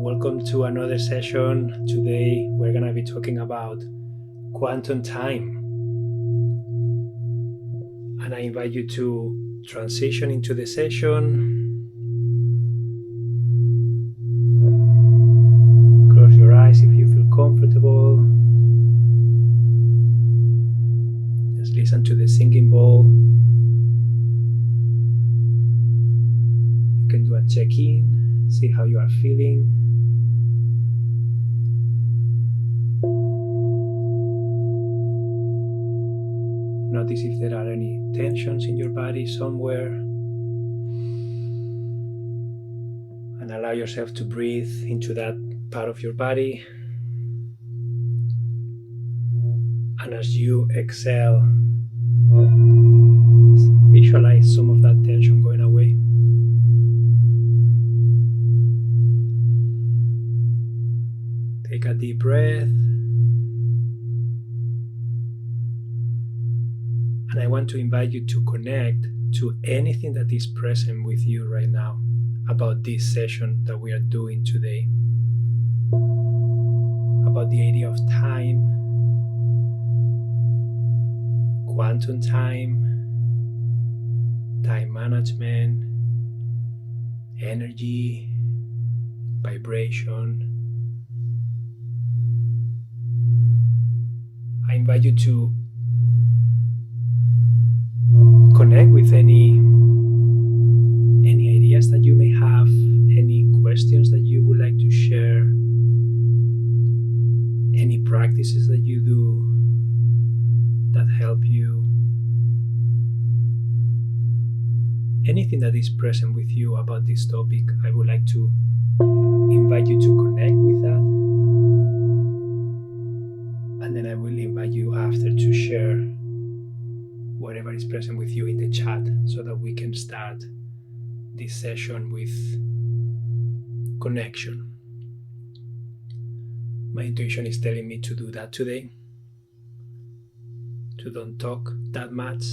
Welcome to another session. Today we're going to be talking about quantum time. And I invite you to transition into the session. Close your eyes if you feel comfortable. Just listen to the singing bowl. You can do a check-in, see how you are feeling. Notice if there are any tensions in your body somewhere. And allow yourself to breathe into that part of your body. And as you exhale, visualize some of that tension going away. Take a deep breath. And I want to invite you to connect to anything that is present with you right now about this session that we are doing today. About the idea of time, quantum time, time management, energy, vibration. I invite you to connect with any ideas that you may have, any questions that you would like to share, any practices that you do that help you, anything that is present with you about this topic. I would like to invite you to connect with that, and then I will invite you after to share whatever is present with you in the chat so that we can start this session with connection. My intuition is telling me to do that today, to don't talk that much,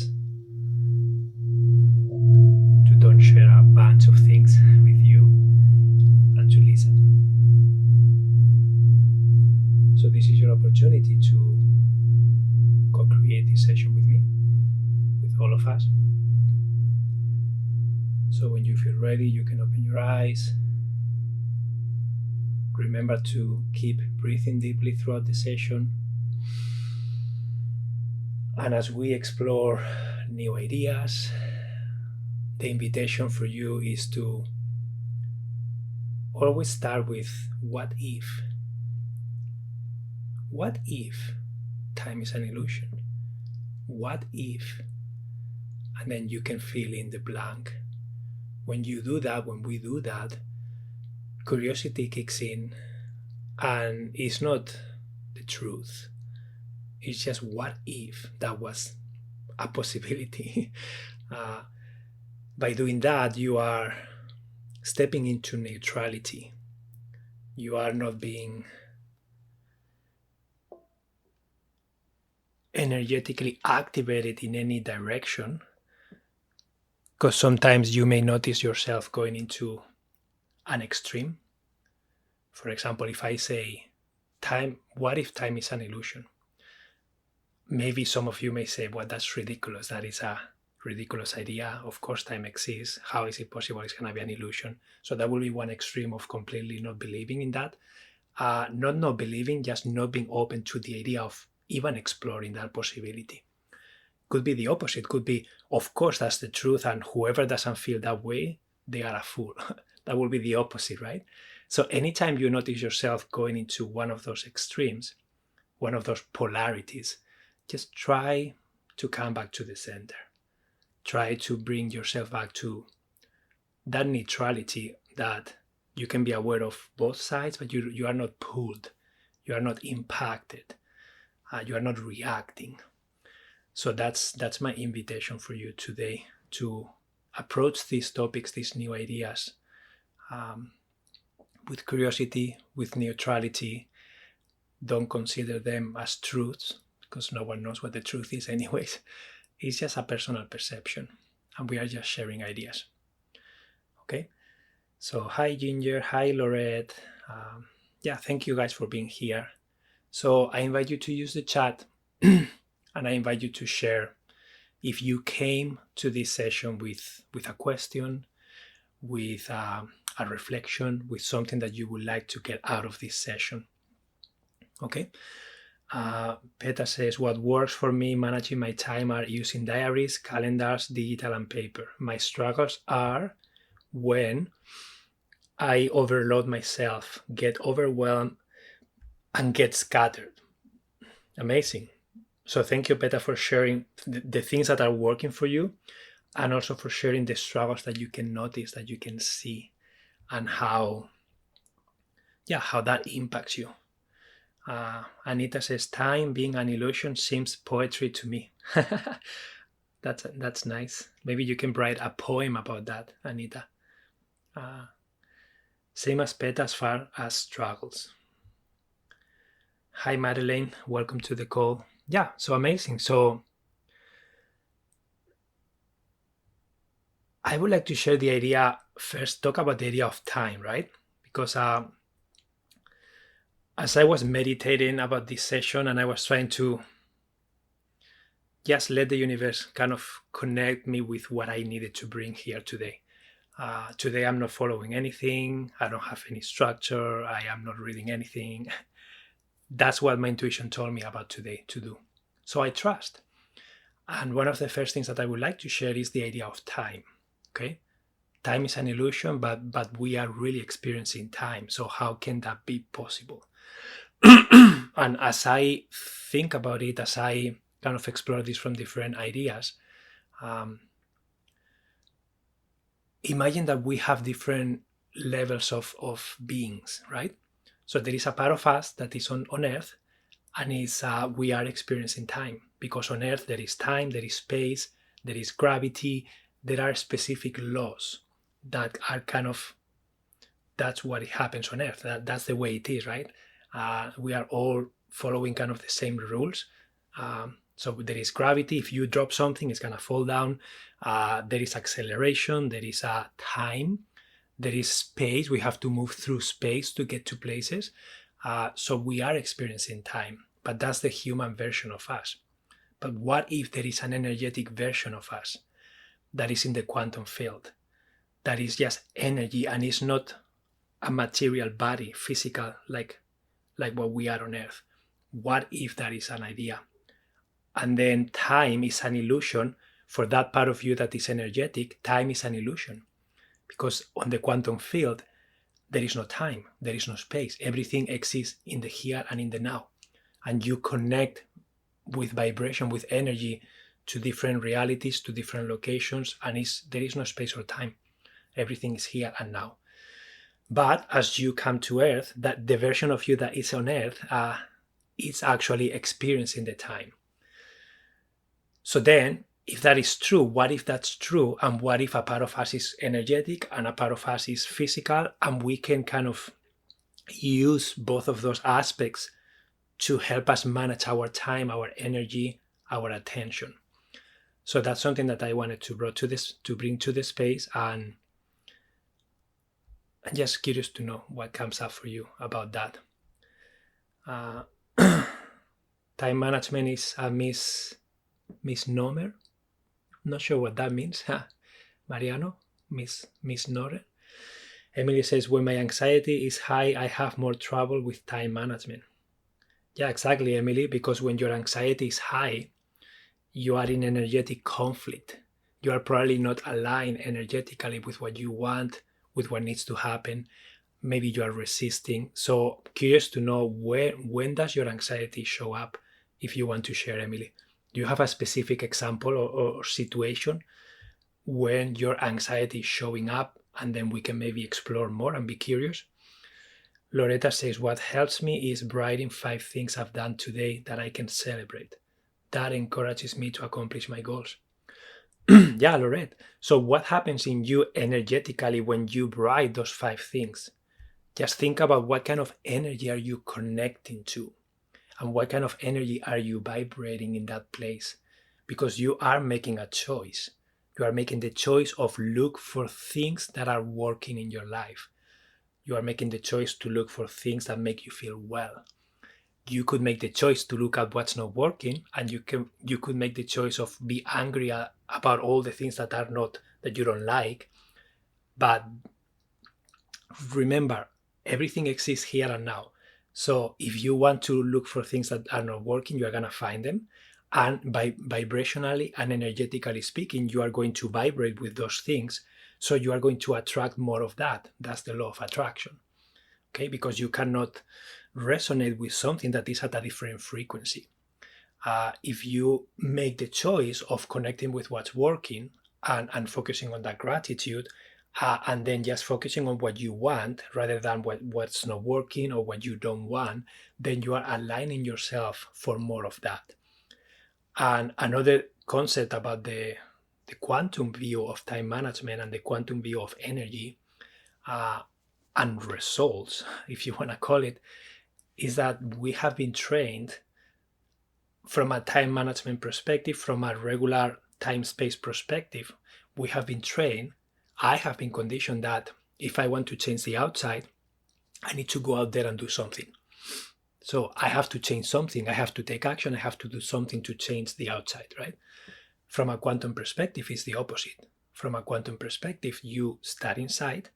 to don't share a bunch of things with you, and to listen. So this is your opportunity to co-create this session with me, all of us. So when you feel ready, you can open your eyes. Remember to keep breathing deeply throughout the session. And as we explore new ideas, the invitation for you is to always start with what if? What if time is an illusion? What if? And then you can fill in the blank. When you do that, when we do that, curiosity kicks in, and it's not the truth. It's just what if that was a possibility. By doing that, you are stepping into neutrality. You are not being energetically activated in any direction. Because sometimes you may notice yourself going into an extreme. For example, if I say, what if time is an illusion? Maybe some of you may say, well, that's ridiculous. That is a ridiculous idea. Of course, time exists. How is it possible it's going to be an illusion? So that will be one extreme of completely not believing in that. Not believing, just not being open to the idea of even exploring that possibility. Could be the opposite. Could be, of course, that's the truth, and whoever doesn't feel that way, they are a fool. That will be the opposite, right? So anytime you notice yourself going into one of those extremes, one of those polarities, just try to come back to the center. Try to bring yourself back to that neutrality, that you can be aware of both sides, but you are not pulled. You are not impacted. You are not reacting. So that's my invitation for you today, to approach these topics, these new ideas, with curiosity, with neutrality. Don't consider them as truths, because no one knows what the truth is anyways. It's just a personal perception, and we are just sharing ideas. Okay? So hi Ginger, hi Lorette. Thank you guys for being here. So I invite you to use the chat and I invite you to share if you came to this session with a question, with a reflection, with something that you would like to get out of this session. Okay. Peta says, what works for me managing my time are using diaries, calendars, digital, and paper. My struggles are when I overload myself, get overwhelmed, and get scattered. Amazing. So thank you, Peta, for sharing the things that are working for you, and also for sharing the struggles that you can notice, that you can see, and how that impacts you. Anita says, time being an illusion seems poetry to me. That's nice. Maybe you can write a poem about that, Anita. Same as Peta as far as struggles. Hi, Madeleine. Welcome to the call. Yeah, so amazing. So I would like to share the idea first, talk about the idea of time, right? Because as I was meditating about this session and I was trying to just let the universe kind of connect me with what I needed to bring here today. Today I'm not following anything. I don't have any structure. I am not reading anything. That's what my intuition told me about today to do. So I trust. And one of the first things that I would like to share is the idea of time. Okay? Time is an illusion, but we are really experiencing time. So how can that be possible? And as I think about it, as I kind of explore this from different ideas, imagine that we have different levels of beings, right? So there is a part of us that is on Earth, and we are experiencing time, because on Earth there is time, there is space, there is gravity, there are specific laws that are kind of, that's what happens on Earth. That's the way it is, right? We are all following kind of the same rules. So there is gravity. If you drop something, it's going to fall down. There is acceleration. There is time. There is space. We have to move through space to get to places. So we are experiencing time, but that's the human version of us. But what if there is an energetic version of us that is in the quantum field, that is just energy and is not a material body, physical, like what we are on Earth? What if that is an idea? And then time is an illusion. For that part of you that is energetic, time is an illusion. Because on the quantum field, there is no time, there is no space. Everything exists in the here and in the now. And you connect with vibration, with energy, to different realities, to different locations, and there is no space or time. Everything is here and now. But as you come to Earth, that the version of you that is on Earth is actually experiencing the time. So then, if that is true, what if that's true? And what if a part of us is energetic and a part of us is physical, and we can kind of use both of those aspects to help us manage our time, our energy, our attention? So that's something that I wanted to bring to the space, and I'm just curious to know what comes up for you about that. Time management is a misnomer. Not sure what that means. Mariano, misnomer. Emily says, when my anxiety is high, I have more trouble with time management. Yeah, exactly, Emily, because when your anxiety is high, you are in energetic conflict. You are probably not aligned energetically with what you want, with what needs to happen. Maybe you are resisting. So curious to know when does your anxiety show up, if you want to share, Emily. Do you have a specific example or situation when your anxiety is showing up, and then we can maybe explore more and be curious? Loretta says, what helps me is writing 5 things I've done today that I can celebrate. That encourages me to accomplish my goals. Yeah, Lorette. So what happens in you energetically when you write those 5 things? Just think about what kind of energy are you connecting to, and what kind of energy are you vibrating in that place, because you are making a choice. You are making the choice of look for things that are working in your life. You are making the choice to look for things that make you feel well. You could make the choice to look at what's not working, and you could make the choice of be angry about all the things that you don't like. But remember, everything exists here and now. So if you want to look for things that are not working, you are going to find them. And by vibrationally and energetically speaking, you are going to vibrate with those things. So you are going to attract more of that. That's the law of attraction. Okay, because you cannot resonate with something that is at a different frequency. If you make the choice of connecting with what's working and focusing on that gratitude, and then just focusing on what you want rather than what's not working or what you don't want, then you are aligning yourself for more of that. And another concept about the quantum view of time management and the quantum view of energy and results, if you want to call it, is that we have been trained from a time management perspective, from a regular time-space perspective. We have been trained, I have been conditioned that if I want to change the outside, I need to go out there and do something. So I have to change something. I have to take action. I have to do something to change the outside, right? From a quantum perspective, it's the opposite. From a quantum perspective, you start inside,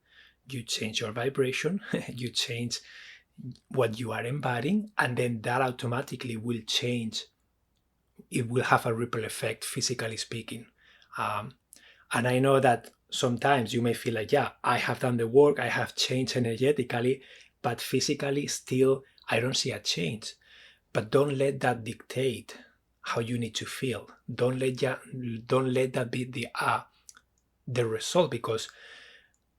you change your vibration, you change what you are embodying, and then that automatically will change. It will have a ripple effect, physically speaking. And I know that sometimes you may feel like, yeah, I have done the work, I have changed energetically, but physically still I don't see a change. But don't let that dictate how you need to feel. Don't let that be the result, because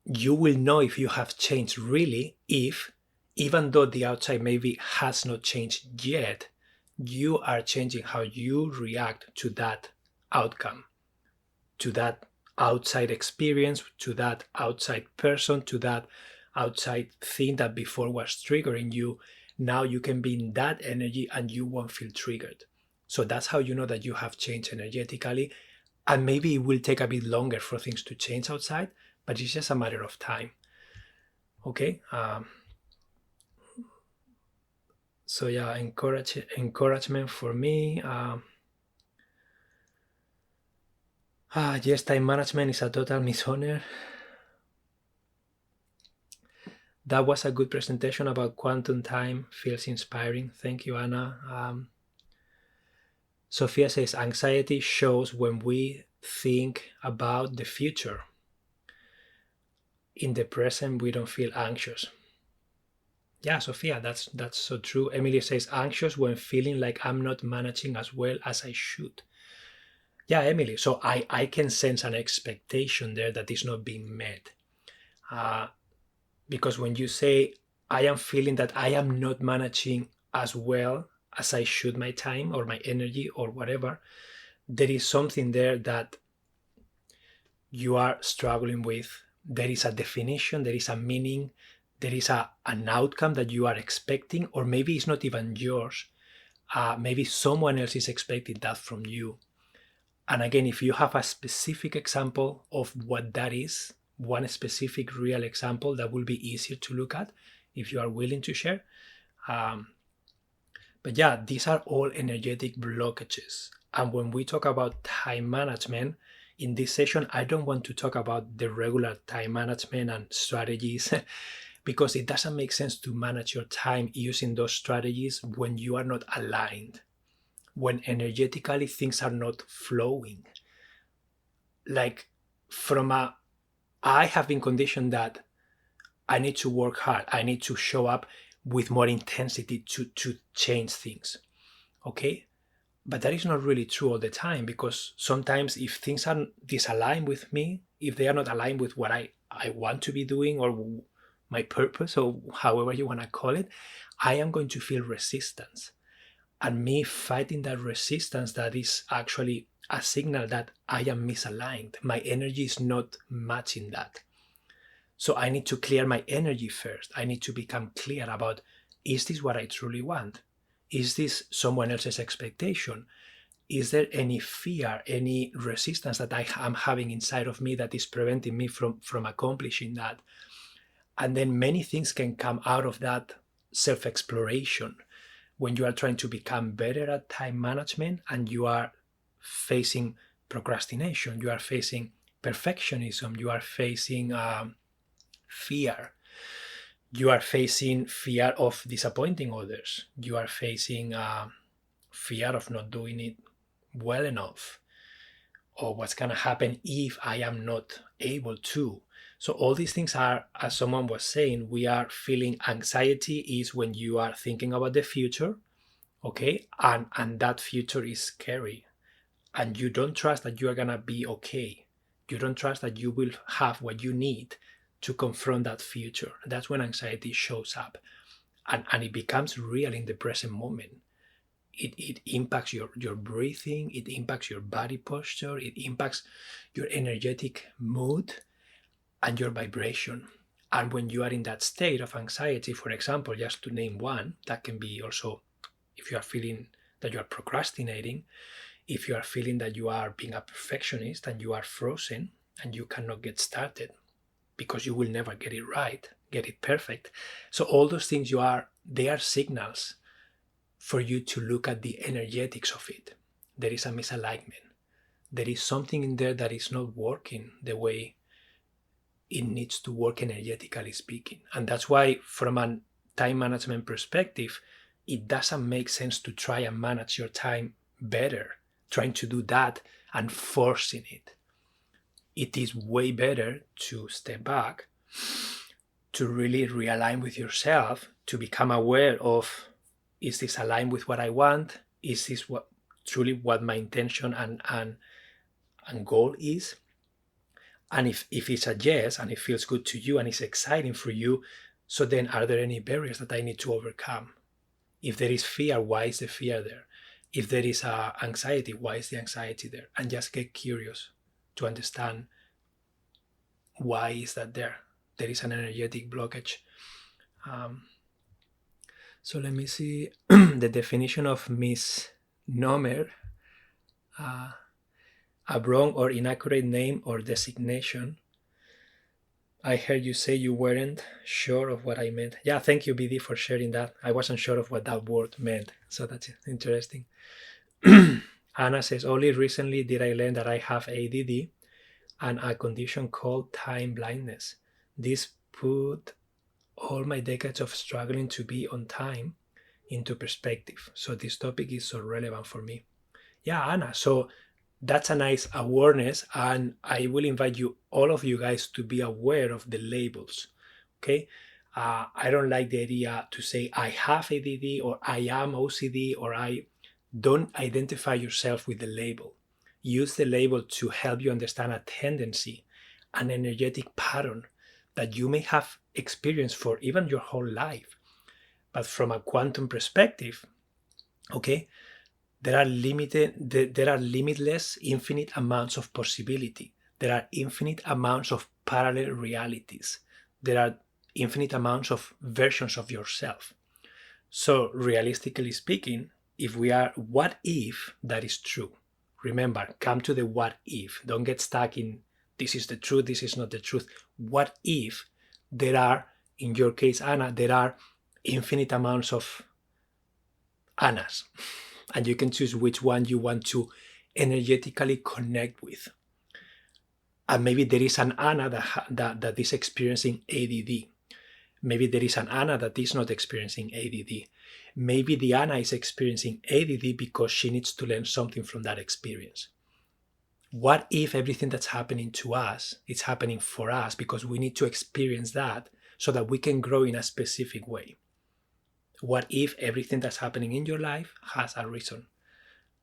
you will know if you have changed really if, even though the outside maybe has not changed yet, you are changing how you react to that outcome, to that outside experience, to that outside person, to that outside thing that before was triggering you. Now you can be in that energy and you won't feel triggered. So that's how you know that you have changed energetically. And maybe it will take a bit longer for things to change outside, but it's just a matter of time. Okay. So yeah, encouragement for me. Yes, time management is a total mishonor. That was a good presentation about quantum time. Feels inspiring. Thank you, Anna. Sophia says, anxiety shows when we think about the future. In the present, we don't feel anxious. Yeah, Sophia, that's so true. Emily says, anxious when feeling like I'm not managing as well as I should. Yeah, Emily, so I can sense an expectation there that is not being met. Because when you say, I am feeling that I am not managing as well as I should my time or my energy or whatever, there is something there that you are struggling with. There is a definition, there is a meaning, there is an outcome that you are expecting, or maybe it's not even yours. Maybe someone else is expecting that from you. And again, if you have a specific example of what that is, one specific real example, that will be easier to look at if you are willing to share. But yeah, these are all energetic blockages. And when we talk about time management, in this session, I don't want to talk about the regular time management and strategies because it doesn't make sense to manage your time using those strategies when you are not aligned, when energetically things are not flowing. Like I have been conditioned that I need to work hard. I need to show up with more intensity to change things. Okay? But that is not really true all the time, because sometimes if things are disaligned with me, if they are not aligned with what I want to be doing or my purpose or however you want to call it, I am going to feel resistance. And me fighting that resistance, that is actually a signal that I am misaligned. My energy is not matching that. So I need to clear my energy first. I need to become clear about, is this what I truly want? Is this someone else's expectation? is there any fear, any resistance that I am having inside of me that is preventing me from accomplishing that? And then many things can come out of that self-exploration when you are trying to become better at time management and you are facing procrastination, you are facing perfectionism, you are facing fear, you are facing fear of disappointing others, you are facing fear of not doing it well enough, or what's going to happen if I am not able to. So all these things are, as someone was saying, we are feeling anxiety is when you are thinking about the future, okay? And that future is scary. And you don't trust that you are going to be okay. You don't trust that you will have what you need to confront that future. That's when anxiety shows up. And it becomes real in the present moment. It impacts your breathing, it impacts your body posture, it impacts your energetic mood and your vibration. And when you are in that state of anxiety, for example, just to name one, that can be also if you are feeling that you are procrastinating, if you are feeling that you are being a perfectionist and you are frozen and you cannot get started because you will never get it right, get it perfect. So all those things they are signals for you to look at the energetics of it. There is a misalignment. There is something in there that is not working the way it needs to work energetically speaking. And that's why from a time management perspective, it doesn't make sense to try and manage your time better, trying to do that and forcing it. It is way better to step back, to really realign with yourself, to become aware of, is this aligned with what I want? Is this truly what my intention and goal is? And if it's a yes, and it feels good to you and it's exciting for you, so then are there any barriers that I need to overcome? If there is fear, why is the fear there? If there is anxiety, why is the anxiety there? And just get curious to understand why is that there. There is an energetic blockage. So let me see the definition of misnomer. A wrong or inaccurate name or designation. I heard you say you weren't sure of what I meant. Yeah, thank you, BD, for sharing that. I wasn't sure of what that word meant, so that's interesting. Anna says, only recently did I learn that I have ADD and a condition called time blindness. This put all my decades of struggling to be on time into perspective. So this topic is so relevant for me. Yeah, Anna, so that's a nice awareness, and I will invite you, all of you guys, to be aware of the labels. Okay, I don't like the idea to say I have ADD or I am OCD, or I don't identify yourself with the label. Use the label to help you understand a tendency, an energetic pattern that you may have experienced for even your whole life. But from a quantum perspective, okay, there are limitless, infinite amounts of possibility. There are infinite amounts of parallel realities. There are infinite amounts of versions of yourself. So realistically speaking, what if that is true? Remember, come to the what if. Don't get stuck in this is the truth, this is not the truth. What if there are, in your case, Anna, there are infinite amounts of Annas? And you can choose which one you want to energetically connect with. And maybe there is an Anna that is experiencing ADD. Maybe there is an Anna that is not experiencing ADD. Maybe the Anna is experiencing ADD because she needs to learn something from that experience. What if everything that's happening to us is happening for us because we need to experience that so that we can grow in a specific way? What if everything that's happening in your life has a reason?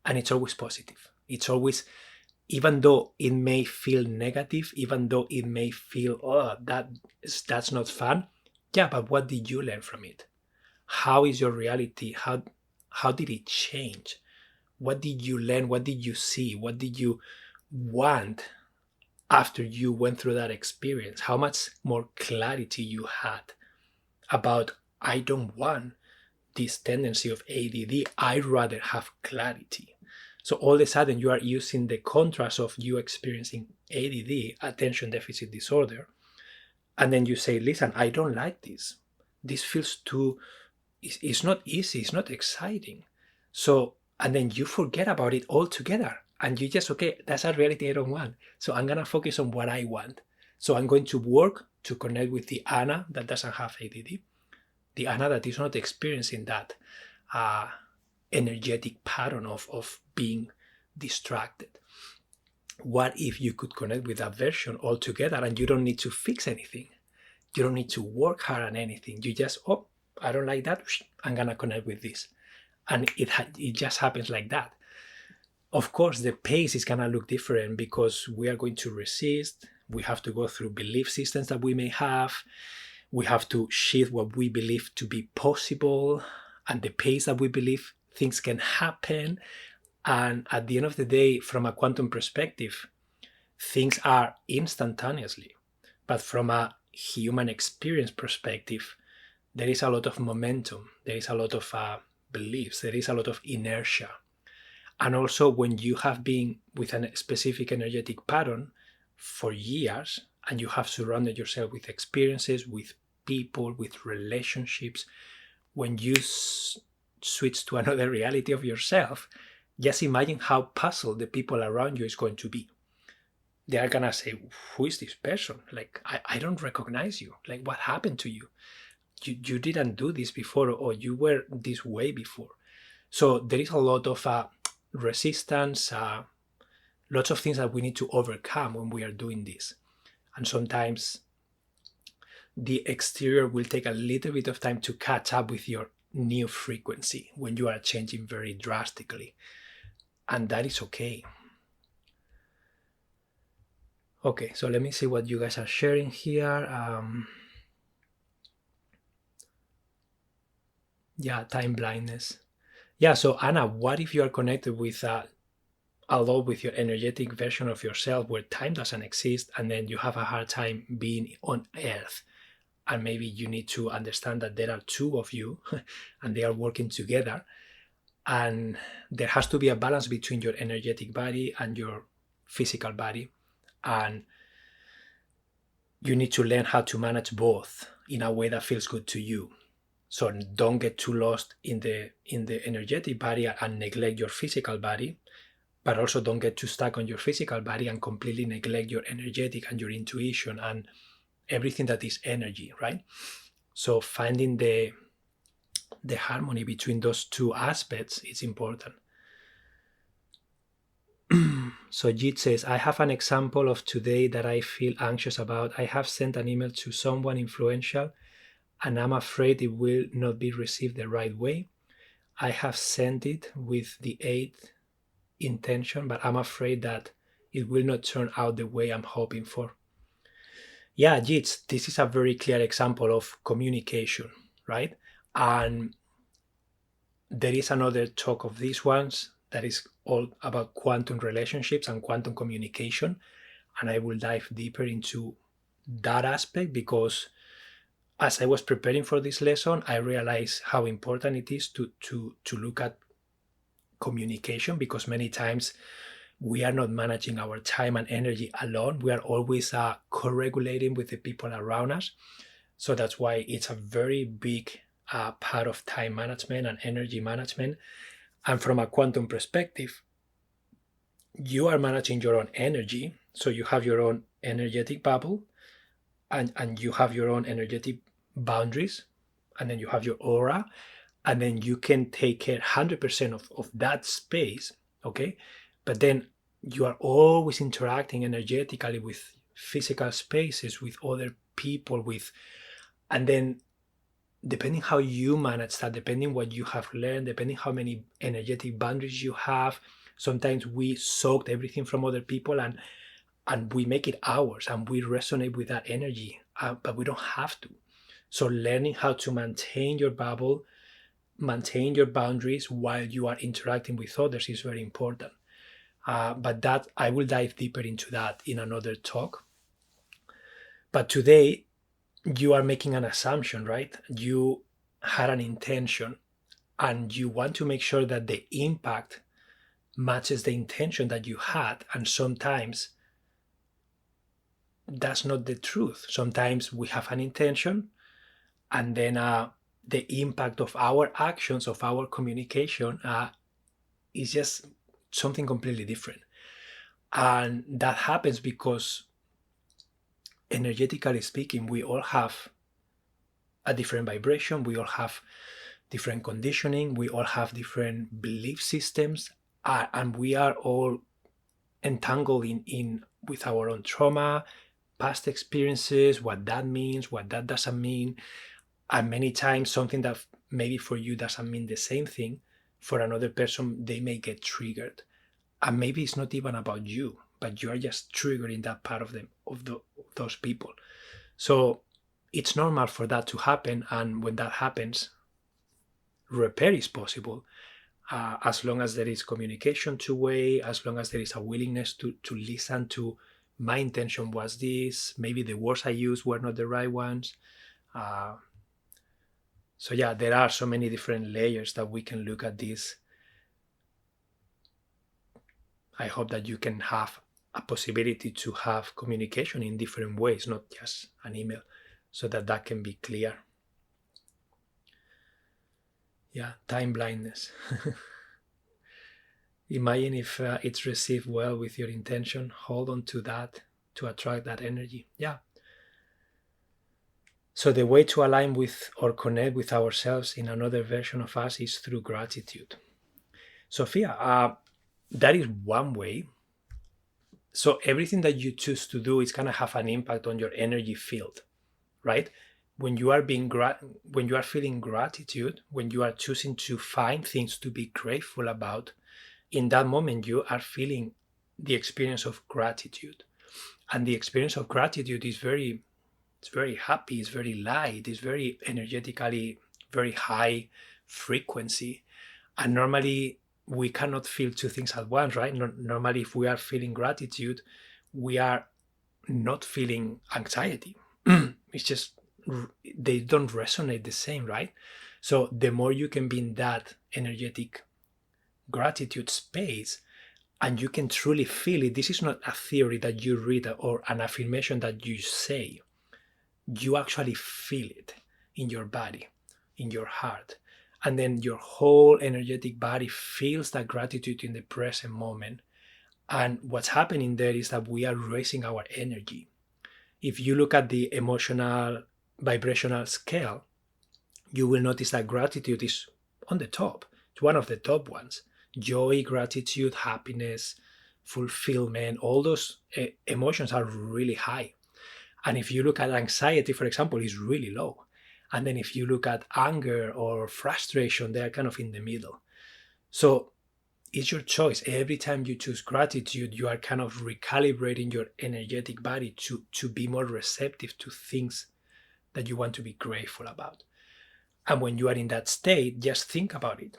And it's always positive. It's always, even though it may feel negative, even though it may feel, oh, that's not fun. Yeah, but what did you learn from it? How is your reality? How did it change? What did you learn? What did you see? What did you want after you went through that experience? How much more clarity you had about, I don't want this tendency of ADD. I'd rather have clarity. So all of a sudden you are using the contrast of you experiencing ADD, attention deficit disorder, and then you say, listen, I don't like this. This feels too, it's not easy, it's not exciting. So, and then you forget about it altogether. And you just, okay, that's a reality I don't want. So I'm going to focus on what I want. So I'm going to work to connect with the Anna that doesn't have ADD, the Anna that is not experiencing that energetic pattern of being distracted. What if you could connect with that version altogether and you don't need to fix anything? You don't need to work hard on anything. You just, oh, I don't like that. I'm going to connect with this. And it just happens like that. Of course, the pace is going to look different because we are going to resist. We have to go through belief systems that we may have. We have to shift what we believe to be possible and the pace that we believe things can happen. And at the end of the day, from a quantum perspective, things are instantaneously. But from a human experience perspective, there is a lot of momentum. There is a lot of beliefs. There is a lot of inertia. And also when you have been with a specific energetic pattern for years and you have surrounded yourself with experiences, with people, with relationships, when you switch to another reality of yourself, just imagine how puzzled the people around you is going to be. They are going to say, who is this person? Like, I don't recognize you. Like, what happened to you? You didn't do this before, or you were this way before. So there is a lot of resistance, lots of things that we need to overcome when we are doing this. And sometimes the exterior will take a little bit of time to catch up with your new frequency when you are changing very drastically. And that is okay. Okay, so let me see what you guys are sharing here. Yeah, time blindness. Yeah, so Anna, what if you are connected with with your energetic version of yourself where time doesn't exist and then you have a hard time being on Earth? And maybe you need to understand that there are two of you and they are working together. And there has to be a balance between your energetic body and your physical body. And you need to learn how to manage both in a way that feels good to you. So don't get too lost in the energetic body and neglect your physical body, but also don't get too stuck on your physical body and completely neglect your energetic and your intuition and everything that is energy, right? So finding the harmony between those two aspects is important. So Jit says, I have an example of today that I feel anxious about. I have sent an email to someone influential and I'm afraid it will not be received the right way. I have sent it with the 8th intention, but I'm afraid that it will not turn out the way I'm hoping for. Yeah, Jits, this is a very clear example of communication, right? And there is another talk of these ones that is all about quantum relationships and quantum communication. And I will dive deeper into that aspect because as I was preparing for this lesson, I realized how important it is to look at communication because many times we are not managing our time and energy alone. We are always co-regulating with the people around us. So that's why it's a very big part of time management and energy management. And from a quantum perspective, you are managing your own energy. So you have your own energetic bubble and you have your own energetic boundaries. And then you have your aura. And then you can take care 100% of that space, okay? But then you are always interacting energetically with physical spaces, with other people, and then depending how you manage that, depending what you have learned, depending how many energetic boundaries you have, sometimes we soak everything from other people and we make it ours and we resonate with that energy, but we don't have to. So learning how to maintain your bubble, maintain your boundaries while you are interacting with others is very important. But that I will dive deeper into that in another talk. But today you are making an assumption, right? You had an intention and you want to make sure that the impact matches the intention that you had, and sometimes that's not the truth. Sometimes we have an intention, and then the impact of our actions, of our communication, is just something completely different. And that happens because, energetically speaking, we all have a different vibration, we all have different conditioning, we all have different belief systems, and we are all entangled in with our own trauma, past experiences, what that means, what that doesn't mean. And many times something that maybe for you doesn't mean the same thing, for another person they may get triggered. And maybe it's not even about you, but you are just triggering that part of them, of those people. So it's normal for that to happen, and when that happens, repair is possible, as long as there is communication two-way, as long as there is a willingness to listen to, my intention was this, maybe the words I used were not the right ones. So yeah, there are so many different layers that we can look at this. I hope that you can have a possibility to have communication in different ways, not just an email, so that can be clear. Yeah, time blindness. Imagine if it's received well with your intention. Hold on to that to attract that energy. Yeah. So the way to align with or connect with ourselves in another version of us is through gratitude. Sophia, that is one way. So everything that you choose to do is going to have an impact on your energy field, right? When you are when you are feeling gratitude, when you are choosing to find things to be grateful about, in that moment you are feeling the experience of gratitude. And the experience of gratitude is very happy, it's very light, it's very energetically very high frequency. And normally we cannot feel two things at once, right? Normally if we are feeling gratitude, we are not feeling anxiety. It's just they don't resonate the same, right? So the more you can be in that energetic gratitude space, and you can truly feel it, this is not a theory that you read or an affirmation that you say. You actually feel it in your body, in your heart, and then your whole energetic body feels that gratitude in the present moment. And what's happening there is that we are raising our energy. If you look at the emotional vibrational scale, you will notice that gratitude is on the top. It's one of the top ones. Joy, gratitude, happiness, fulfillment, all those emotions are really high. And if you look at anxiety, for example, it's really low. And then if you look at anger or frustration, they are kind of in the middle. So it's your choice. Every time you choose gratitude, you are kind of recalibrating your energetic body to be more receptive to things that you want to be grateful about. And when you are in that state, just think about it.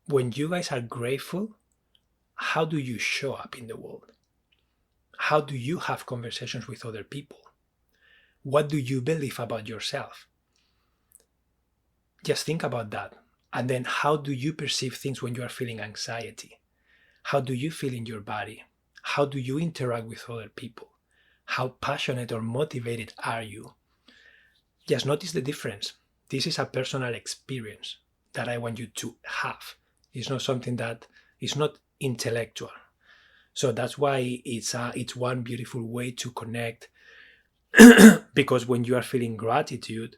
When you guys are grateful, how do you show up in the world? How do you have conversations with other people? What do you believe about yourself? Just think about that. And then how do you perceive things when you are feeling anxiety? How do you feel in your body? How do you interact with other people? How passionate or motivated are you? Just notice the difference. This is a personal experience that I want you to have. It's not something that is not intellectual. So that's why it's one beautiful way to connect. Because when you are feeling gratitude,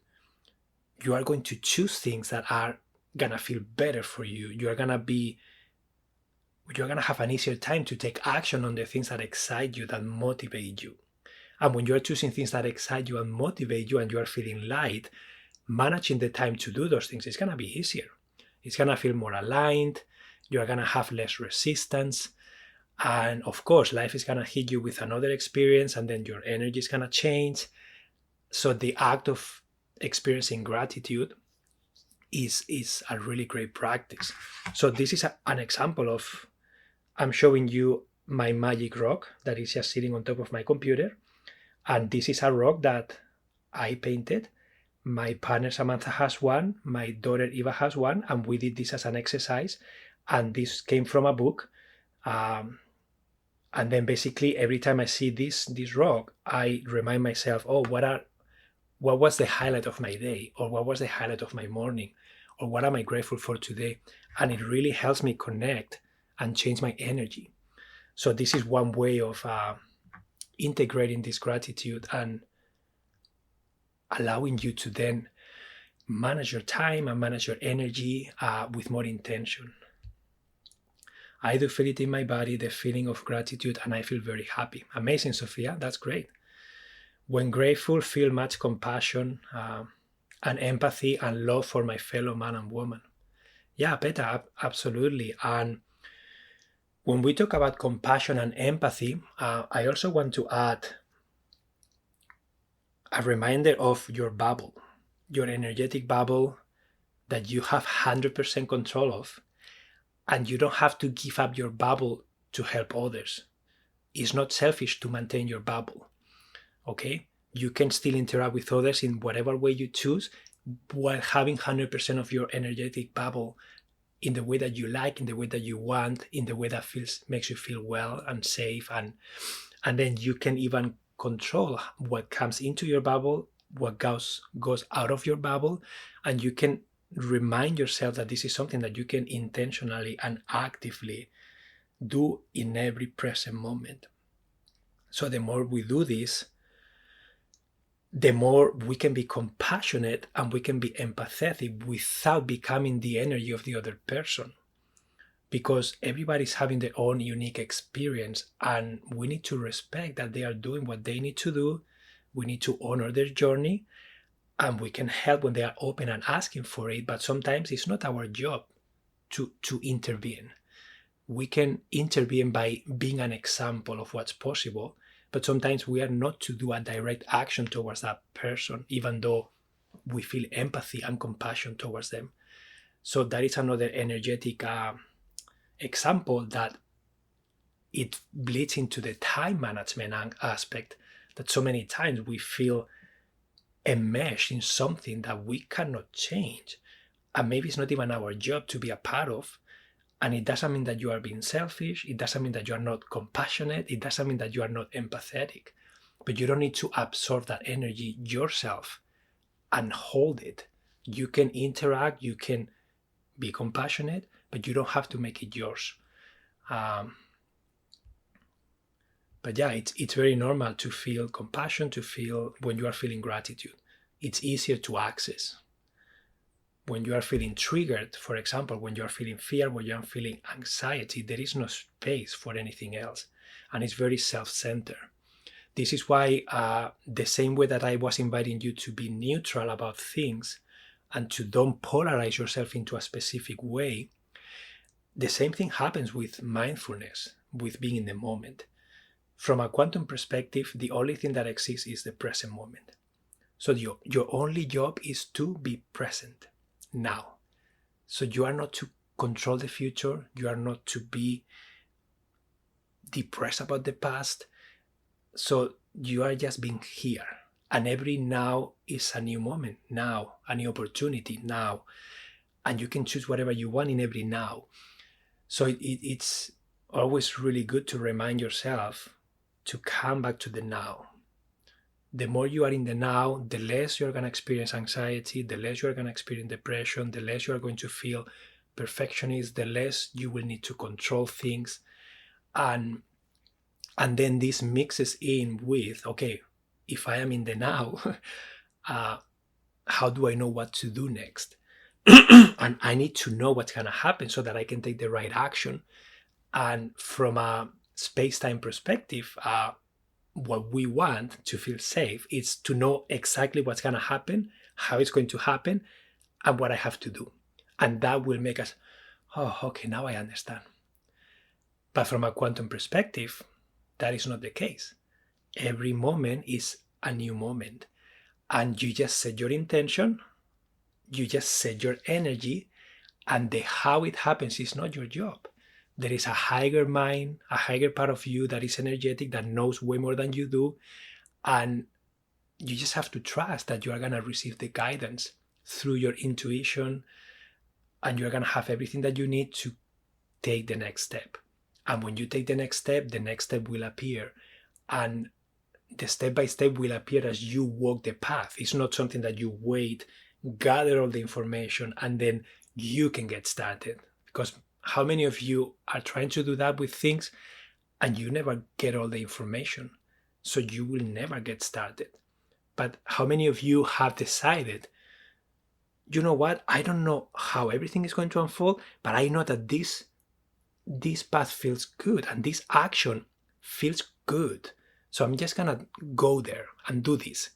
you are going to choose things that are gonna feel better for you. You're gonna have an easier time to take action on the things that excite you, that motivate you. And when you're choosing things that excite you and motivate you, and you are feeling light, managing the time to do those things is gonna be easier. It's gonna feel more aligned. You're gonna have less resistance. And of course, life is gonna hit you with another experience, and then your energy is gonna change. So the act of experiencing gratitude is a really great practice. So this is an example of, I'm showing you my magic rock that is just sitting on top of my computer. And this is a rock that I painted. My partner Samantha has one, my daughter Eva has one, and we did this as an exercise. And this came from a book And then basically every time I see this rock, I remind myself, oh, what was the highlight of my day, or what was the highlight of my morning, or what am I grateful for today? And it really helps me connect and change my energy. So this is one way of integrating this gratitude and allowing you to then manage your time and manage your energy with more intention. I do feel it in my body, the feeling of gratitude, and I feel very happy. Amazing, Sophia. That's great. When grateful, feel much compassion and empathy and love for my fellow man and woman. Yeah, Petra, absolutely. And when we talk about compassion and empathy, I also want to add a reminder of your bubble, your energetic bubble that you have 100% control of, and you don't have to give up your bubble to help others. It's not selfish to maintain your bubble, okay? You can still interact with others in whatever way you choose while having 100% of your energetic bubble in the way that you like, in the way that you want, in the way that makes you feel well and safe, and then you can even control what comes into your bubble, what goes out of your bubble, and you can remind yourself that this is something that you can intentionally and actively do in every present moment. So the more we do this, the more we can be compassionate and we can be empathetic without becoming the energy of the other person. Because everybody's having their own unique experience, and we need to respect that they are doing what they need to do. We need to honor their journey, and we can help when they are open and asking for it. But sometimes it's not our job to intervene. We can intervene by being an example of what's possible, but sometimes we are not to do a direct action towards that person, even though we feel empathy and compassion towards them. So that is another energetic example that it bleeds into the time management aspect, that so many times we feel enmeshed in something that we cannot change, and maybe it's not even our job to be a part of. And it doesn't mean that you are being selfish, it doesn't mean that you are not compassionate, it doesn't mean that you are not empathetic, but you don't need to absorb that energy yourself and hold it. You can interact, you can be compassionate, but you don't have to make it yours. But yeah, it's very normal to feel compassion, to feel when you are feeling gratitude. It's easier to access. When you are feeling triggered, for example, when you are feeling fear, when you are feeling anxiety, there is no space for anything else. And it's very self-centered. This is why the same way that I was inviting you to be neutral about things and to don't polarize yourself into a specific way, the same thing happens with mindfulness, with being in the moment. From a quantum perspective, the only thing that exists is the present moment. So your only job is to be present now. So you are not to control the future, you are not to be depressed about the past. So you are just being here, and every now is a new moment, now a new opportunity, now, and you can choose whatever you want in every now. So it's always really good to remind yourself to come back to the now. The more you are in the now, the less you're going to experience anxiety, the less you're going to experience depression, the less you're going to feel perfectionist, the less you will need to control things. And then this mixes in with, okay, if I am in the now, how do I know what to do next? And I need to know what's going to happen so that I can take the right action. And from a space-time perspective, what we want to feel safe is to know exactly what's going to happen, how it's going to happen, and what I have to do. And that will make us, oh, okay, now I understand. But from a quantum perspective, that is not the case. Every moment is a new moment. And you just set your intention, you just set your energy, and the how it happens is not your job. There is a higher mind, a higher part of you that is energetic, that knows way more than you do. And you just have to trust that you are going to receive the guidance through your intuition, and you're going to have everything that you need to take the next step. And when you take the next step will appear. And the step by step will appear as you walk the path. It's not something that you wait, gather all the information, and then you can get started. Because how many of you are trying to do that with things and you never get all the information? So you will never get started. But how many of you have decided, you know what, I don't know how everything is going to unfold, but I know that this path feels good and this action feels good. So I'm just gonna go there and do this.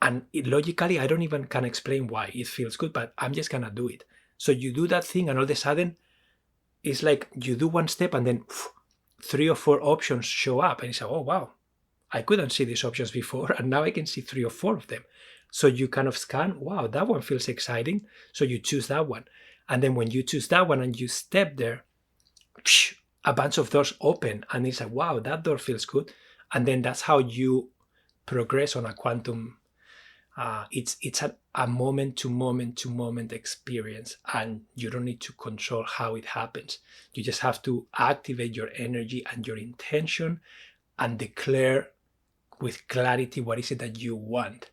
And logically, I don't even can explain why it feels good, but I'm just gonna do it. So you do that thing and all of a sudden, it's like you do one step and then 3 or 4 options show up and you say, oh wow, I couldn't see these options before and now I can see 3 or 4 of them. So you kind of scan, wow, that one feels exciting. So you choose that one. And then when you choose that one and you step there, a bunch of doors open and it's like, wow, that door feels good. And then that's how you progress on a quantum. It's a moment to moment experience, and you don't need to control how it happens. You just have to activate your energy and your intention and declare with clarity what is it that you want.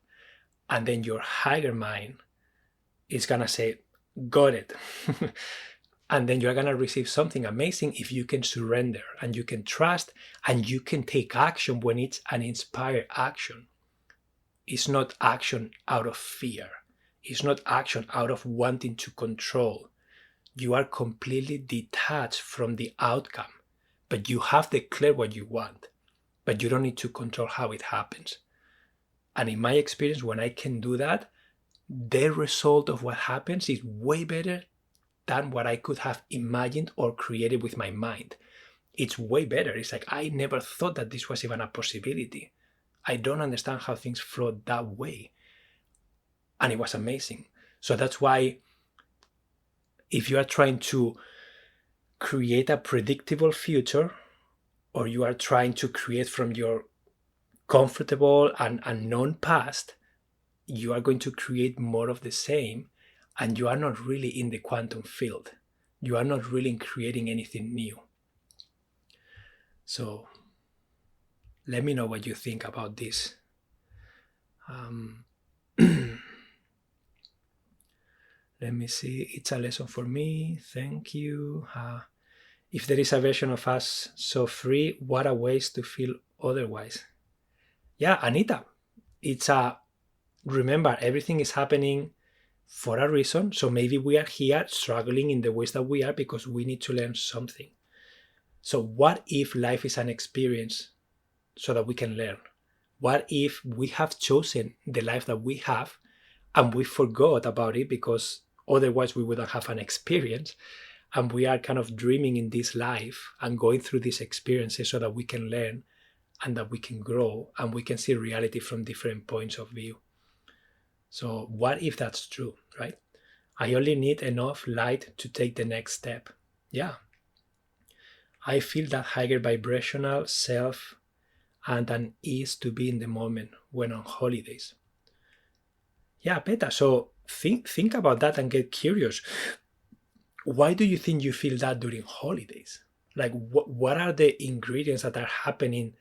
And then your higher mind is gonna say, got it. And then you're gonna receive something amazing if you can surrender and you can trust and you can take action when it's an inspired action. It's not action out of fear. It's not action out of wanting to control. You are completely detached from the outcome, but you have declared what you want, but you don't need to control how it happens. And in my experience, when I can do that, the result of what happens is way better than what I could have imagined or created with my mind. It's way better. It's like, I never thought that this was even a possibility. I don't understand how things flow that way. And it was amazing. So that's why if you are trying to create a predictable future, or you are trying to create from your comfortable and unknown past, you are going to create more of the same, and you are not really in the quantum field. You are not really creating anything new. So let me know what you think about this. Let me see. It's a lesson for me. Thank you. If there is a version of us so free, what a waste to feel otherwise. Yeah, Anita, remember, everything is happening for a reason. So maybe we are here struggling in the ways that we are because we need to learn something. So what if life is an experience so that we can learn? What if we have chosen the life that we have and we forgot about it because otherwise we wouldn't have an experience, and we are kind of dreaming in this life and going through these experiences so that we can learn and that we can grow and we can see reality from different points of view. So what if that's true, right? I only need enough light to take the next step. Yeah. I feel that higher vibrational self and an ease to be in the moment when on holidays. Yeah, Peta, so think about that and get curious. Why do you think you feel that during holidays? Like, what are the ingredients that are happening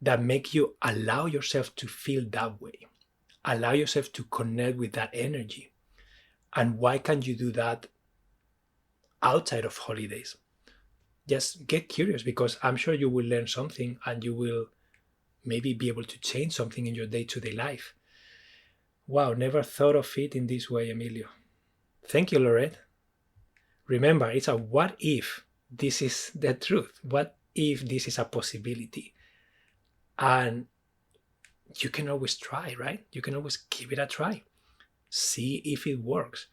that make you allow yourself to feel that way? Allow yourself to connect with that energy. And why can't you do that outside of holidays? Just get curious, because I'm sure you will learn something and you will maybe be able to change something in your day-to-day life. Wow, never thought of it in this way, Emilio. Thank you, Lorette. Remember, it's a what if this is the truth? What if this is a possibility? And you can always try, right? You can always give it a try. See if it works.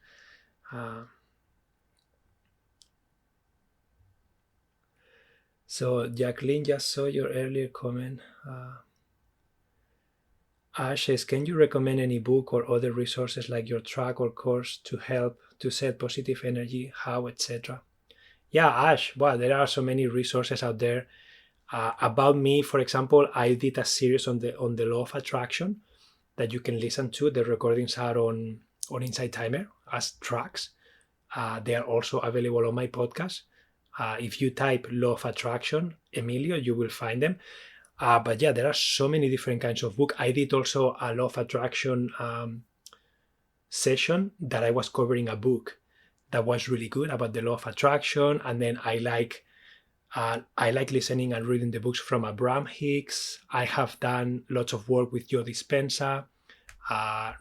So Jacqueline just saw your earlier comment. Ash says, can you recommend any book or other resources like your track or course to help to set positive energy, how, etc.? Yeah, Ash, well, there are so many resources out there. About me, for example, I did a series on the law of attraction that you can listen to. The recordings are on Insight Timer as tracks. They are also available on my podcast. If you type law of attraction, Emilio, you will find them. But yeah, there are so many different kinds of books. I did also a law of attraction session that I was covering a book that was really good about the law of attraction. And then I like listening and reading the books from Abraham Hicks. I have done lots of work with Joe Dispenza,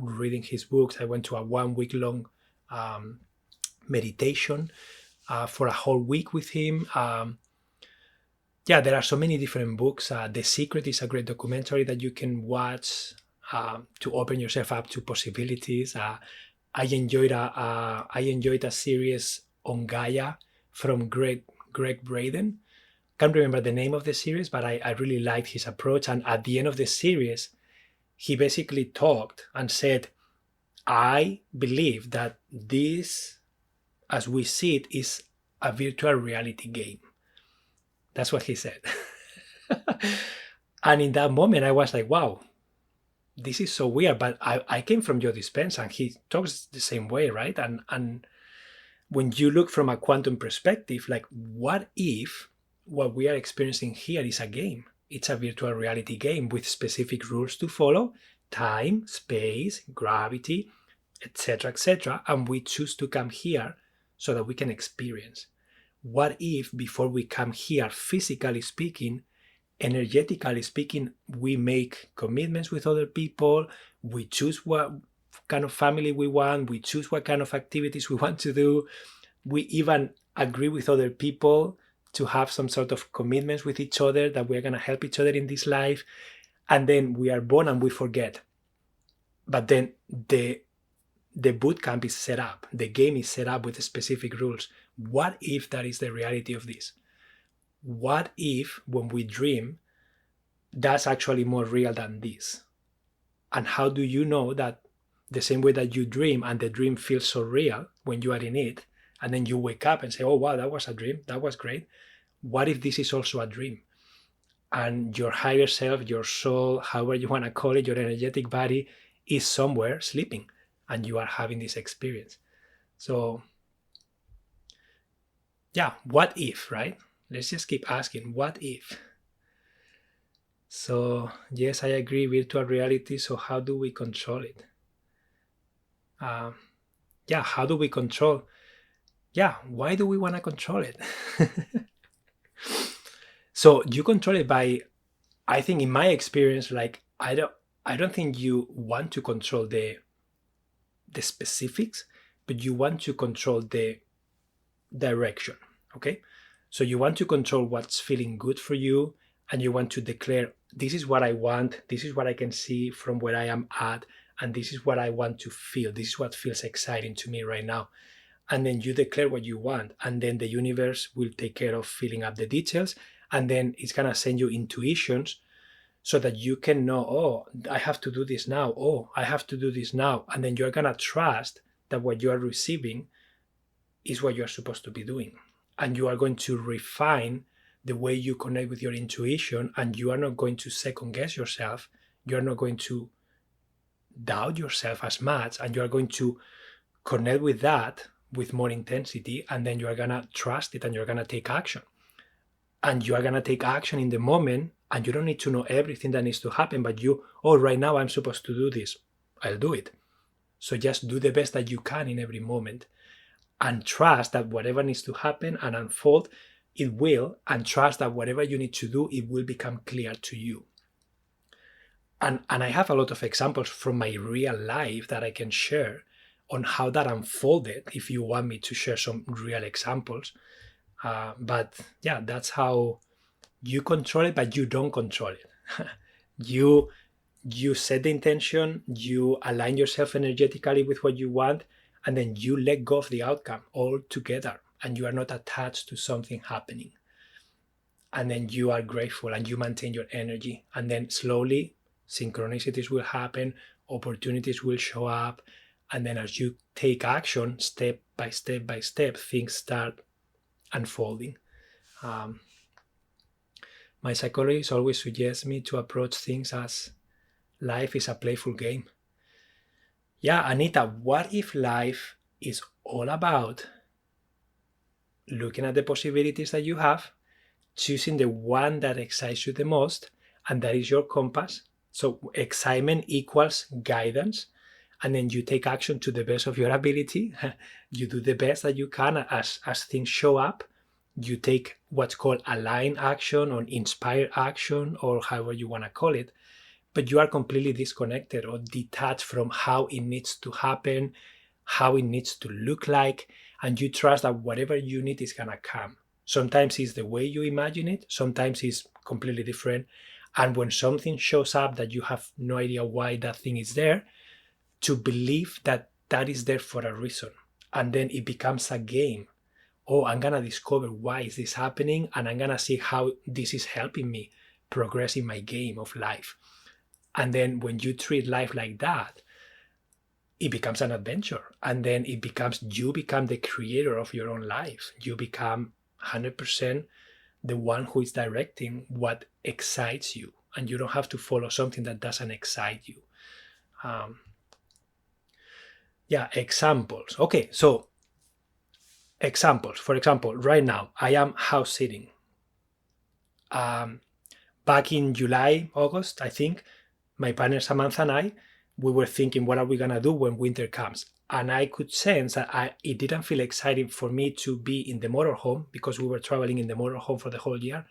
reading his books. I went to a 1 week long meditation for a whole week with him. Yeah, there are so many different books. The Secret is a great documentary that you can watch to open yourself up to possibilities. I enjoyed a series on Gaia from Greg Braden. Can't remember the name of the series, but I really liked his approach. And at the end of the series, he basically talked and said, I believe that this, as we see it, is a virtual reality game. That's what he said. And in that moment, I was like, wow, this is so weird. But I came from Joe Dispenza, and he talks the same way, right? And when you look from a quantum perspective, like, what if what we are experiencing here is a game? It's a virtual reality game with specific rules to follow: time, space, gravity, etc., and we choose to come here so that we can experience. What if before we come here, physically speaking, energetically speaking, we make commitments with other people, we choose what kind of family we want, we choose what kind of activities we want to do, we even agree with other people to have some sort of commitments with each other that we're going to help each other in this life, and then we are born and we forget. But then the boot camp is set up, the game is set up with specific rules. What if that is the reality of this? What if when we dream, that's actually more real than this? And how do you know that the same way that you dream and the dream feels so real when you are in it, and then you wake up and say, oh wow, that was a dream, that was great. What if this is also a dream? And your higher self, your soul, however you want to call it, your energetic body is somewhere sleeping, and you are having this experience. So yeah, what if, right? Let's just keep asking, what if? So yes, I agree, virtual reality. So how do we control it? Yeah, how do we control? Yeah, why do we want to control it? So you control it by, I think in my experience, like I don't think you want to control the specifics, but you want to control the direction. Okay, so you want to control what's feeling good for you, and you want to declare, this is what I want, this is what I can see from where I am at, and this is what I want to feel, this is what feels exciting to me right now. And then you declare what you want, and then the universe will take care of filling up the details, and then it's gonna send you intuitions so that you can know, oh, I have to do this now, oh, I have to do this now. And then you're gonna trust that what you are receiving is what you're supposed to be doing. And you are going to refine the way you connect with your intuition, and you are not going to second guess yourself. You're not going to doubt yourself as much, and you are going to connect with that with more intensity, and then you are going to trust it, and you're going to take action. And you are going to take action in the moment, and you don't need to know everything that needs to happen, but right now I'm supposed to do this. I'll do it. So just do the best that you can in every moment, and trust that whatever needs to happen and unfold, it will, and trust that whatever you need to do, it will become clear to you. And I have a lot of examples from my real life that I can share on how that unfolded, if you want me to share some real examples. But yeah, that's how you control it, but you don't control it. You set the intention, you align yourself energetically with what you want, and then you let go of the outcome altogether, and you are not attached to something happening. And then you are grateful, and you maintain your energy, and then slowly synchronicities will happen, opportunities will show up, and then as you take action, step by step, things start unfolding. My psychologist always suggests me to approach things as life is a playful game. Yeah, Anita, what if life is all about looking at the possibilities that you have, choosing the one that excites you the most, and that is your compass. So excitement equals guidance, and then you take action to the best of your ability. You do the best that you can as things show up. You take what's called aligned action or inspired action, or however you want to call it, but you are completely disconnected or detached from how it needs to happen, how it needs to look like, and you trust that whatever you need is going to come. Sometimes it's the way you imagine it, sometimes it's completely different. And when something shows up that you have no idea why that thing is there, to believe that that is there for a reason. And then it becomes a game. Oh, I'm going to discover why is this happening, and I'm going to see how this is helping me progress in my game of life. And then when you treat life like that, it becomes an adventure. And then you become the creator of your own life. You become 100% the one who is directing what excites you. And you don't have to follow something that doesn't excite you. Examples. Okay, so examples. For example, right now, I am house sitting. Back in July, August, I think, my partner Samantha and I, we were thinking, what are we going to do when winter comes? And I could sense that it didn't feel exciting for me to be in the motorhome because we were traveling in the motorhome for the whole year.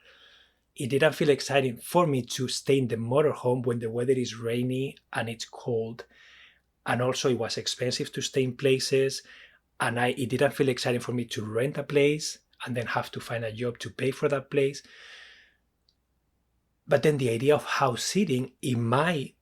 It didn't feel exciting for me to stay in the motorhome when the weather is rainy and it's cold. And also it was expensive to stay in places. And it didn't feel exciting for me to rent a place and then have to find a job to pay for that place. But then the idea of house sitting in my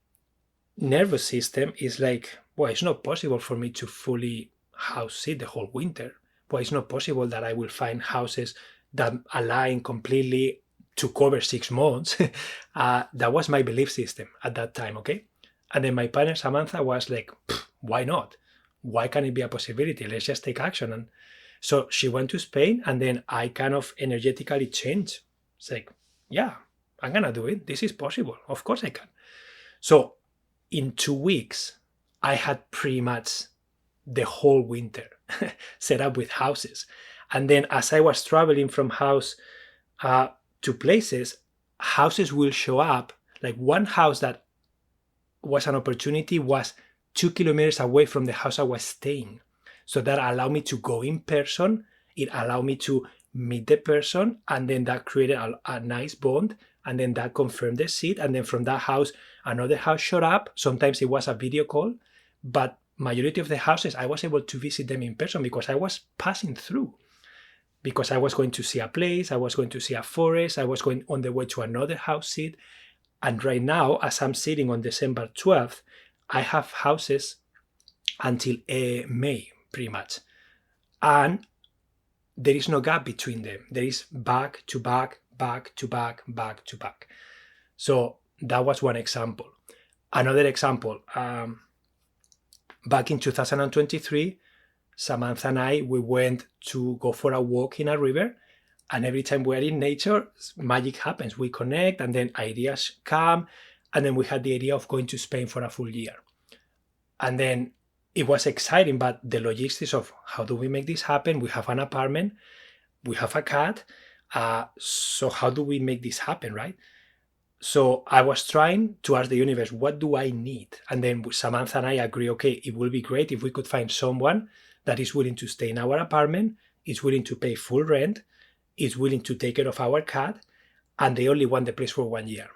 nervous system is like, well, it's not possible for me to fully house sit the whole winter. Well, it's not possible that I will find houses that align completely to cover 6 months. That was my belief system at that time, okay? And then my partner Samantha was like, why not? Why can't it be a possibility? Let's just take action. And so she went to Spain, and then I kind of energetically changed. It's like, yeah, I'm going to do it. This is possible. Of course I can. So in 2 weeks, I had pretty much the whole winter set up with houses. And then as I was traveling from house to places, houses will show up. Like one house that was an opportunity was 2 kilometers away from the house I was staying. So that allowed me to go in person. It allowed me to meet the person, and then that created a nice bond. And then that confirmed the seat. And then from that house, another house showed up. Sometimes it was a video call, but majority of the houses, I was able to visit them in person because I was passing through. Because I was going to see a place, I was going to see a forest, I was going on the way to another house seat. And right now, as I'm sitting on December 12th, I have houses until May, pretty much. And there is no gap between them. There is back to back, back to back, back to back. So that was one example. Another example, back in 2023, Samantha and I, we went to go for a walk in a river. And every time we are in nature, magic happens. We connect, and then ideas come. And then we had the idea of going to Spain for a full year. And then it was exciting, but the logistics of how do we make this happen? We have an apartment, we have a cat. So how do we make this happen, right? So I was trying to ask the universe, what do I need? And then Samantha and I agree, okay, it would be great if we could find someone that is willing to stay in our apartment, is willing to pay full rent, is willing to take care of our cat, and they only want the place for 1 year.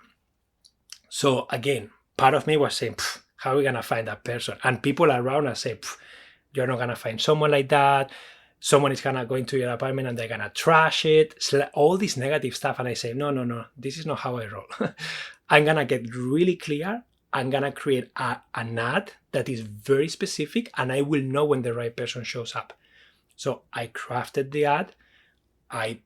So again, part of me was saying, how are we going to find that person? And people around us say, you're not going to find someone like that. Someone is going to go into your apartment and they're going to trash it. All this negative stuff. And I say, no, this is not how I roll. I'm going to get really clear. I'm going to create an ad that is very specific, and I will know when the right person shows up. So I crafted the ad, I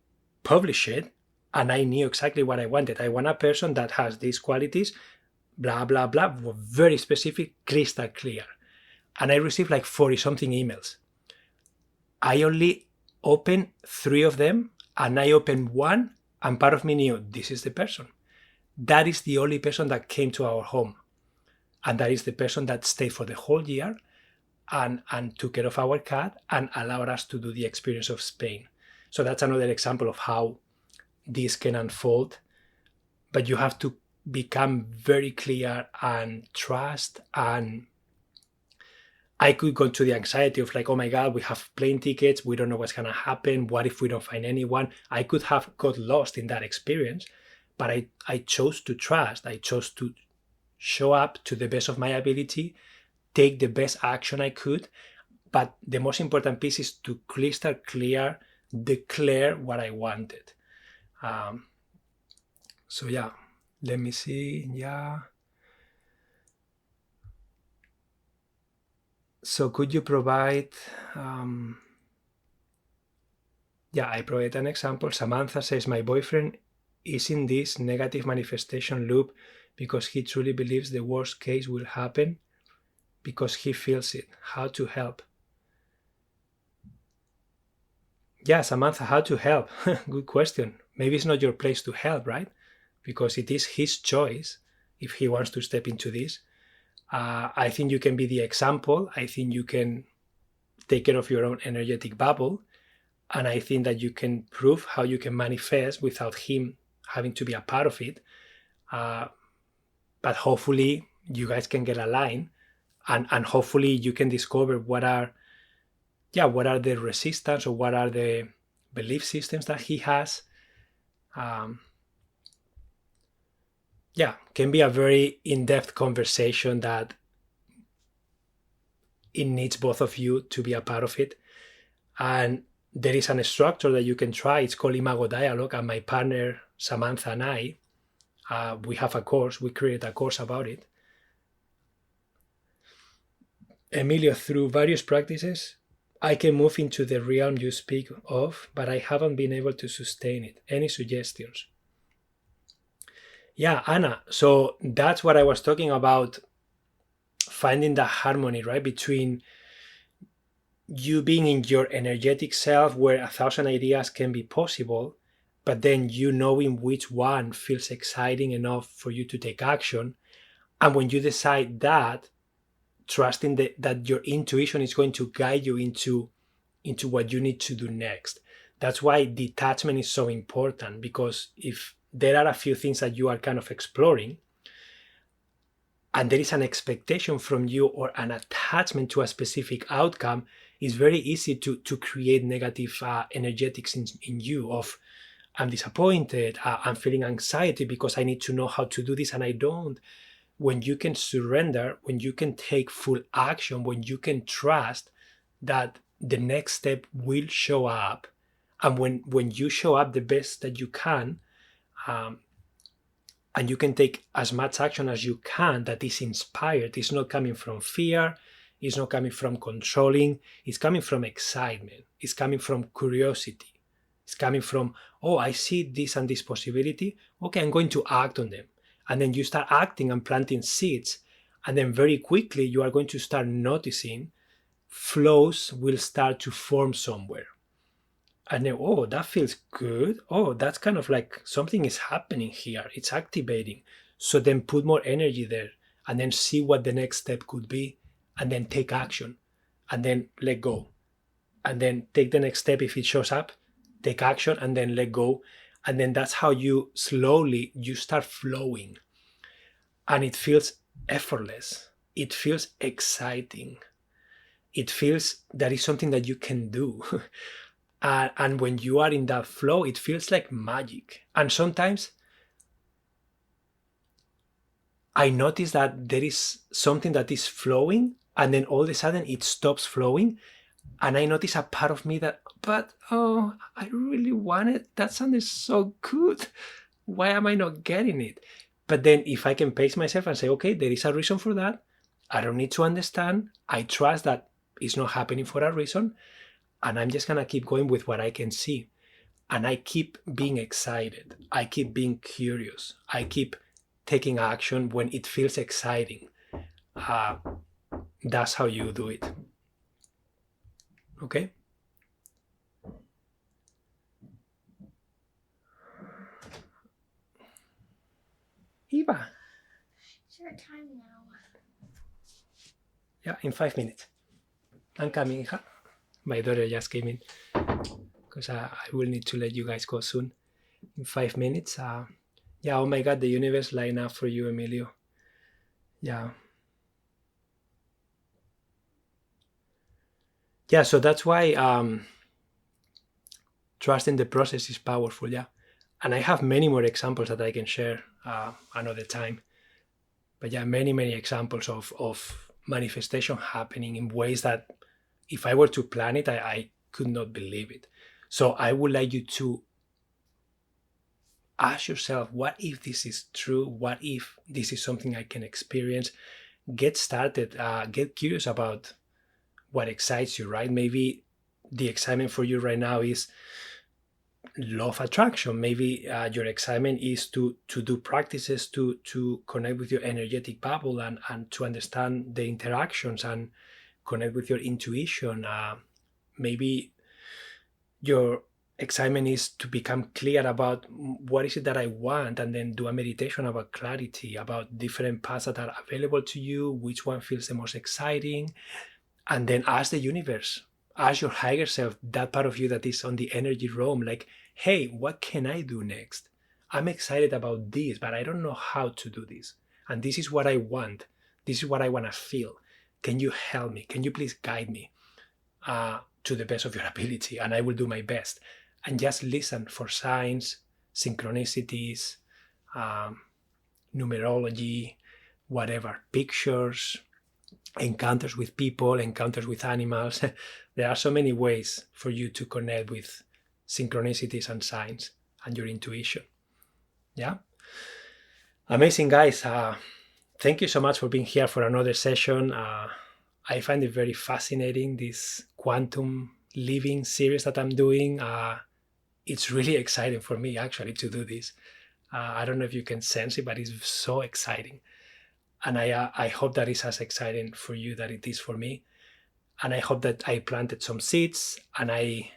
published it, and I knew exactly what I wanted. I want a person that has these qualities, blah, blah, blah, very specific, crystal clear. And I received like 40 something emails. I only opened 3 of them, and I opened 1, and part of me knew this is the person. That is the only person that came to our home. And that is the person that stayed for the whole year and took care of our cat and allowed us to do the experience of Spain. So that's another example of how this can unfold. But you have to become very clear and trust. And I could go to the anxiety of like, oh my God, we have plane tickets. We don't know what's going to happen. What if we don't find anyone? I could have got lost in that experience, but I chose to trust. I chose to show up to the best of my ability, take the best action I could. But the most important piece is to crystal clear, declare what I wanted. So yeah, let me see. Yeah. So could you provide, I provide an example. Samantha says, my boyfriend is in this negative manifestation loop because he truly believes the worst case will happen because he feels it. How to help? Yeah, Samantha, how to help? Good question. Maybe it's not your place to help, right? Because it is his choice if he wants to step into this. I think you can be the example. I think you can take care of your own energetic bubble. And I think that you can prove how you can manifest without him having to be a part of it. But hopefully you guys can get aligned, and hopefully you can discover what are the resistance or what are the belief systems that he has. Can be a very in-depth conversation that it needs both of you to be a part of it. And there is a structure that you can try. It's called Imago Dialogue, and my partner Samantha and I, we have a course. We created a course about it. Emilio, through various practices, I can move into the realm you speak of, but I haven't been able to sustain it. Any suggestions? Yeah, Anna. So that's what I was talking about, finding the harmony, right, between you being in your energetic self where 1,000 ideas can be possible, but then you knowing which one feels exciting enough for you to take action. And when you decide that, trusting that your intuition is going to guide you into what you need to do next. That's why detachment is so important, because if there are a few things that you are kind of exploring and there is an expectation from you or an attachment to a specific outcome, it's very easy to create negative energetics in you of, I'm disappointed, I'm feeling anxiety because I need to know how to do this and I don't. When you can surrender, when you can take full action, when you can trust that the next step will show up, and when you show up the best that you can, and you can take as much action as you can that is inspired, it's not coming from fear, it's not coming from controlling, it's coming from excitement, it's coming from curiosity, it's coming from, oh, I see this and this possibility, okay, I'm going to act on them. And then you start acting and planting seeds. And then very quickly, you are going to start noticing flows will start to form somewhere. And then, oh, that feels good. Oh, that's kind of like something is happening here. It's activating. So then put more energy there and then see what the next step could be, and then take action and then let go. And then take the next step if it shows up, take action and then let go. And then that's how you slowly, you start flowing. And it feels effortless. It feels exciting. It feels that is something that you can do. And when you are in that flow, it feels like magic. And sometimes I notice that there is something that is flowing and then all of a sudden it stops flowing. And I notice a part of me that, but oh, I really want it. That sounded so good. Why am I not getting it? But then if I can pace myself and say, okay, there is a reason for that. I don't need to understand. I trust that it's not happening for a reason. And I'm just going to keep going with what I can see. And I keep being excited. I keep being curious. I keep taking action when it feels exciting. That's how you do it. Okay? Eva. It's your time now. Yeah, in 5 minutes. I'm coming, hija. My daughter just came in. because I will need to let you guys go soon in 5 minutes. Yeah, oh my God, the universe line up for you, Emilio. Yeah. Yeah, so that's why trusting the process is powerful, yeah. And I have many more examples that I can share another time. But yeah, many examples of manifestation happening in ways that if I were to plan it, I could not believe it. So I would like you to ask yourself, what if this is true? What if this is something I can experience? Get started, get curious about what excites you, right? Maybe the excitement for you right now is law of attraction. Maybe your excitement is to do practices to connect with your energetic bubble and to understand the interactions and connect with your intuition. Maybe your excitement is to become clear about what is it that I want, and then do a meditation about clarity, about different paths that are available to you, which one feels the most exciting, and then ask the universe, ask your higher self, that part of you that is on the energy realm, like, hey, what can I do next? I'm excited about this, but I don't know how to do this. And this is what I want. This is what I want to feel. Can you help me? Can you please guide me to the best of your ability? And I will do my best. And just listen for signs, synchronicities, numerology, whatever, pictures, encounters with people, encounters with animals. There are so many ways for you to connect with synchronicities and signs and your intuition. Yeah? Amazing, guys. Thank you so much for being here for another session. I find it very fascinating, this quantum living series that I'm doing. It's really exciting for me, actually, to do this. I don't know if you can sense it, but it's so exciting. And I hope that it's as exciting for you that it is for me. And I hope that I planted some seeds, and I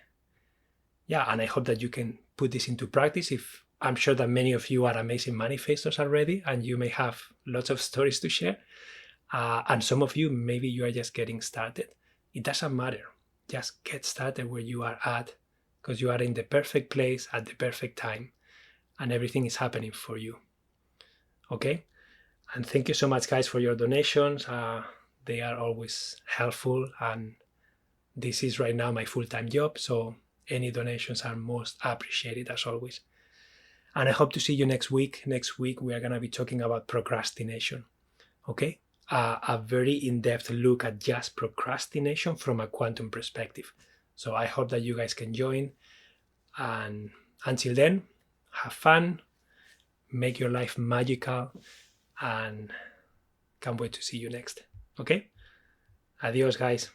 hope that you can put this into practice. If I'm sure that many of you are amazing manifestors already, and you may have lots of stories to share. And some of you, maybe you are just getting started. It doesn't matter. Just get started where you are at, because you are in the perfect place at the perfect time, and everything is happening for you. Okay? And thank you so much, guys, for your donations. They are always helpful, and this is right now my full-time job, so any donations are most appreciated, as always. And I hope to see you next week. Next week, we are going to be talking about procrastination. Okay? A very in-depth look at just procrastination from a quantum perspective. So I hope that you guys can join. And until then, have fun, make your life magical, and can't wait to see you next. Okay? Adios, guys.